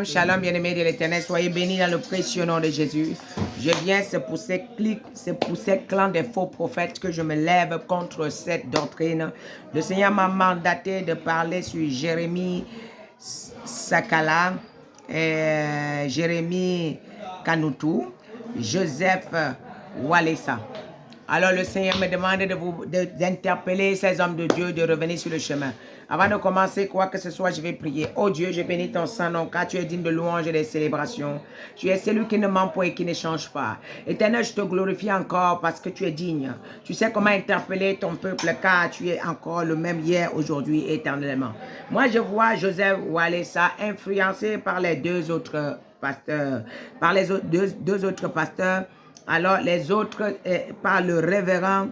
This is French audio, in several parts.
Shalom, bien-aimés de l'Éternel, soyez bénis dans le précieux nom de Jésus. Je viens, c'est pour ces clans des faux prophètes que je me lève contre cette doctrine. Le Seigneur m'a mandaté de parler sur Jérémie Sakala, Jérémie Kanoutou, Joseph Walesa. Alors le Seigneur me demande d'interpeller ces hommes de Dieu, de revenir sur le chemin. Avant de commencer, quoi que ce soit, je vais prier. Oh Dieu, je bénis ton Saint-Nom, car tu es digne de louange et de célébration. Tu es celui qui ne ment pas et qui ne change pas. Éternel, je te glorifie encore parce que tu es digne. Tu sais comment interpeller ton peuple, car tu es encore le même hier, aujourd'hui, éternellement. Moi, je vois Joseph Walesa influencé par les deux autres pasteurs, par les deux autres pasteurs. Alors, les autres, par le révérend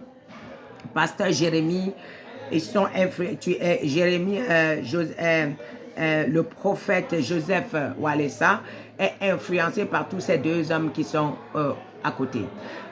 pasteur Jérémie, ils sont influencés. Jérémie, le prophète Joseph Walesa est influencé par tous ces deux hommes qui sont à côté.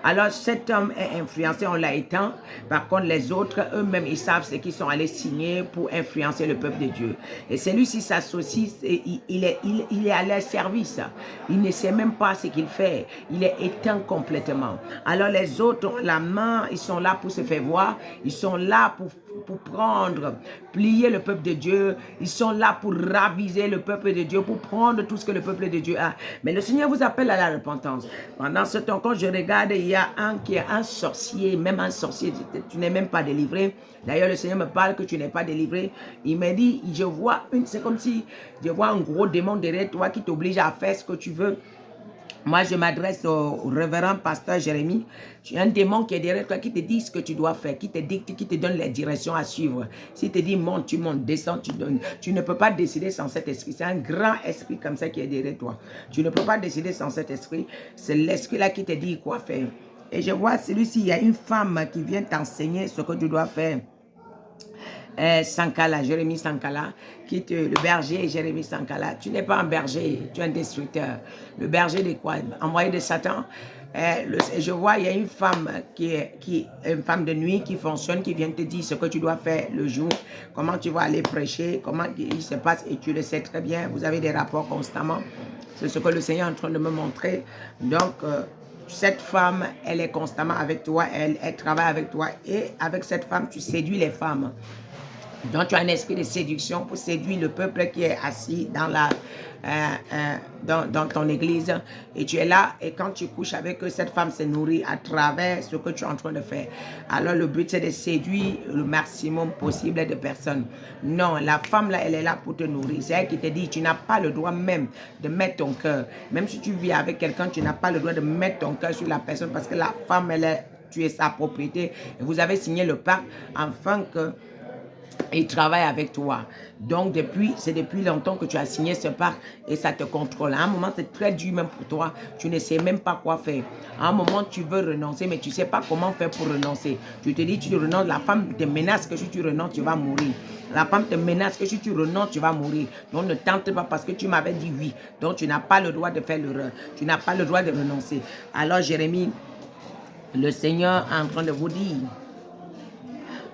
Alors, cet homme est influencé, on l'a éteint. Par contre, les autres, eux-mêmes, ils savent ce qu'ils sont allés signer pour influencer le peuple de Dieu. Et celui-ci s'associe, il est à leur service. Il ne sait même pas ce qu'il fait. Il est éteint complètement. Alors, les autres ont la main, ils sont là pour se faire voir. Ils sont là pour prendre, plier le peuple de Dieu. Ils sont là pour raviser le peuple de Dieu, pour prendre tout ce que le peuple de Dieu a. Mais le Seigneur vous appelle à la repentance. Pendant ce temps, quand je regarde, il y a un qui est un sorcier, même un sorcier, tu n'es même pas délivré. D'ailleurs, le Seigneur me parle que tu n'es pas délivré. Il me dit, je vois c'est comme si je vois un gros démon derrière toi qui t'oblige à faire ce que tu veux. Moi, je m'adresse au révérend pasteur Jérémie. Tu as un démon qui est derrière toi, qui te dit ce que tu dois faire, qui te dicte, qui te donne les directions à suivre. S'il te dit monte, tu montes, descends, tu donnes. Tu ne peux pas décider sans cet esprit. C'est un grand esprit comme ça qui est derrière toi. Tu ne peux pas décider sans cet esprit. C'est l'esprit-là qui te dit quoi faire. Et je vois celui-ci, il y a une femme qui vient t'enseigner ce que tu dois faire. Sankala, Jérémie Sankala, le berger Jérémie Sankala. Tu n'es pas un berger, tu es un destructeur. Le berger de quoi? Envoyé de Satan. Je vois, il y a une femme une femme de nuit qui fonctionne, qui vient te dire ce que tu dois faire le jour, comment tu vas aller prêcher, comment il se passe, et tu le sais très bien, vous avez des rapports constamment. C'est ce que le Seigneur est en train de me montrer. Donc, cette femme, elle est constamment avec toi, elle travaille avec toi, et avec cette femme, tu séduis les femmes. Donc, tu as un esprit de séduction pour séduire le peuple qui est assis dans ton église. Et tu es là, et quand tu couches avec eux, cette femme se nourrit à travers ce que tu es en train de faire. Alors, le but, c'est de séduire le maximum possible de personnes. Non, la femme, là, elle est là pour te nourrir. C'est elle qui te dit, tu n'as pas le droit même de mettre ton cœur. Même si tu vis avec quelqu'un, tu n'as pas le droit de mettre ton cœur sur la personne parce que la femme, tu es sa propriété. Et vous avez signé le pacte afin que il travaille avec toi. Donc, c'est depuis longtemps que tu as signé ce pacte et ça te contrôle. À un moment, c'est très dur même pour toi. Tu ne sais même pas quoi faire. À un moment, tu veux renoncer, mais tu ne sais pas comment faire pour renoncer. Tu te dis, tu renonces, la femme te menace que si tu renonces, tu vas mourir. La femme te menace que si tu renonces, tu vas mourir. Donc, ne tente pas parce que tu m'avais dit oui. Donc, tu n'as pas le droit de faire l'erreur. Tu n'as pas le droit de renoncer. Alors, Jérémie, le Seigneur est en train de vous dire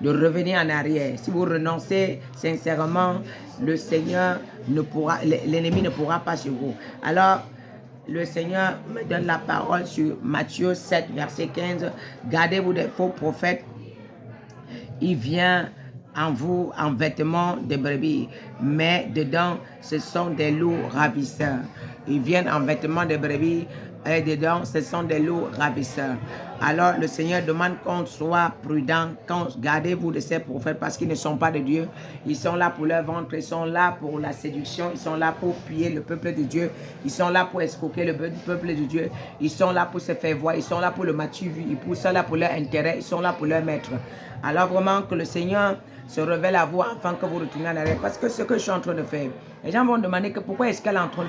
de revenir en arrière. Si vous renoncez sincèrement, le Seigneur ne pourra, l'ennemi ne pourra pas sur vous. Alors, le Seigneur me donne la parole sur Matthieu 7, verset 15. Gardez-vous des faux prophètes. Il vient en vous en vêtements de brebis, mais dedans, ce sont des loups ravisseurs. Ils viennent en vêtements de brebis, et dedans, ce sont des loups ravisseurs. Alors, le Seigneur demande qu'on soit prudent, gardez-vous de ces prophètes parce qu'ils ne sont pas de Dieu. Ils sont là pour leur ventre, ils sont là pour la séduction, ils sont là pour piller le peuple de Dieu, ils sont là pour escroquer le peuple de Dieu, ils sont là pour se faire voir, ils sont là pour le matu, ils sont là pour leur intérêt, ils sont là pour leur maître. Alors vraiment que le Seigneur se révèle à vous afin que vous retourniez en arrière. Parce que ce que je suis en train de faire, les gens vont demander que pourquoi est-ce qu'elle est en train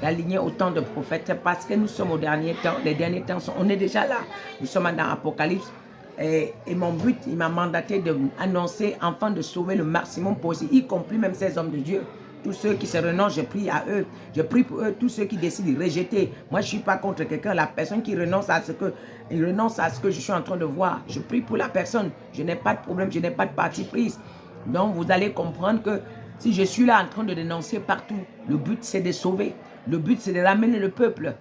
d'aligner autant de prophètes. Parce que nous sommes au dernier temps, les derniers temps, on est déjà là. Nous sommes dans l'Apocalypse. Et mon but, il m'a mandaté d'annoncer afin de sauver le maximum possible, y compris même ces hommes de Dieu. Tous ceux qui se renoncent, je prie à eux. Je prie pour eux, tous ceux qui décident de rejeter. Moi, je ne suis pas contre quelqu'un. La personne qui renonce à ce que je suis en train de voir. Je prie pour la personne. Je n'ai pas de problème, je n'ai pas de parti prise. Donc, vous allez comprendre que si je suis là en train de dénoncer partout, le but, c'est de sauver. Le but, c'est de ramener le peuple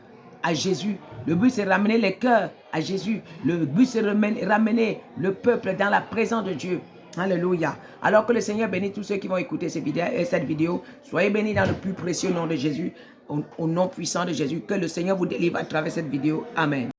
à Jésus. Le but, c'est de ramener les cœurs à Jésus. Le but, c'est de ramener le peuple dans la présence de Dieu. Alléluia. Alors que le Seigneur bénit tous ceux qui vont écouter cette vidéo. Soyez bénis dans le plus précieux nom de Jésus, au nom puissant de Jésus. Que le Seigneur vous délivre à travers cette vidéo. Amen.